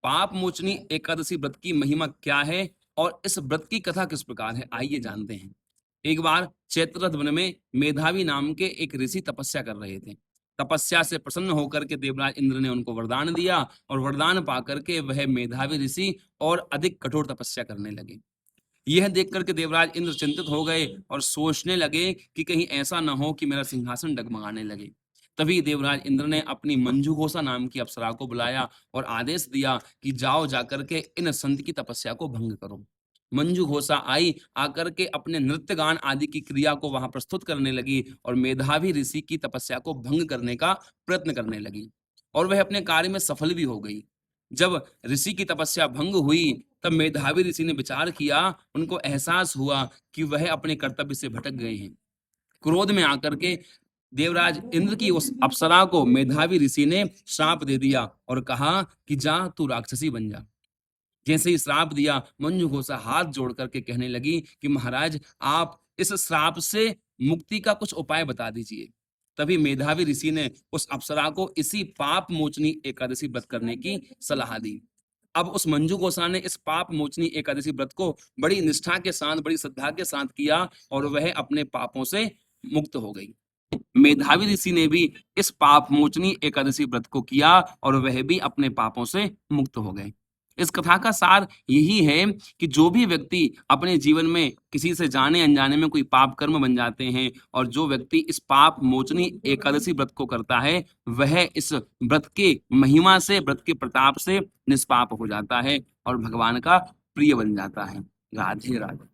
पाप मोचनी एकादशी व्रत की महिमा क्या है और इस व्रत की कथा किस प्रकार है, आइए जानते हैं। एक बार चैत्ररथ वन में मेधावी नाम के एक ऋषि तपस्या कर रहे थे। तपस्या से प्रसन्न होकर के देवराज इंद्र ने उनको वरदान दिया और वरदान पाकर के वह मेधावी ऋषि और अधिक कठोर तपस्या करने लगे। यह देख करके देवराज इंद्र चिंतित हो गए और सोचने लगे कि कहीं ऐसा न हो कि मेरा सिंहासन डगमगाने लगे। तभी देवराज इंद्र ने अपनी मंजूघोषा नाम की अप्सरा को बुलाया और आदेश दिया कि जाओ जाकर के इन संत की तपस्या को भंग करो। मंजूघोषा आई, आकर के अपने नृत्य गान आदि की क्रिया को वहां प्रस्तुत करने लगी और मेधावी ऋषि की तपस्या को भंग करने का प्रयत्न करने लगी और वह अपने कार्य में सफल भी हो गई। जब ऋषि की तपस्या भंग हुई, तब मेधावी ऋषि ने विचार किया, उनको एहसास हुआ कि वह अपने कर्तव्य से भटक गए हैं। क्रोध में आकर के देवराज इंद्र की उस अप्सरा को मेधावी ऋषि ने श्राप दे दिया और कहा कि जा तू राक्षसी बन जा। जैसे ही श्राप दिया, मंजूघोषा हाथ जोड़ करके कहने लगी कि महाराज, आप इस श्राप से मुक्ति का कुछ उपाय बता दीजिए। तभी मेधावी ऋषि ने उस अप्सरा को इसी पाप मोचनी एकादशी व्रत करने की सलाह दी। अब उस मंजूघोषा ने इस पाप मोचनी एकादशी व्रत को बड़ी निष्ठा के साथ, बड़ी श्रद्धा के साथ किया और वह अपने पापों से मुक्त हो गई। मेधावी ऋषि ने भी इस पाप मोचनी एकादशी व्रत को किया और वह भी अपने पापों से मुक्त हो गए। इस कथा का सार यही है कि जो भी व्यक्ति अपने जीवन में किसी से जाने अनजाने में कोई पाप कर्म बन जाते हैं और जो व्यक्ति इस पाप मोचनी एकादशी व्रत को करता है, वह इस व्रत के महिमा से, व्रत के प्रताप से निष्पाप हो जाता है और भगवान का प्रिय बन जाता है। राधे राधे।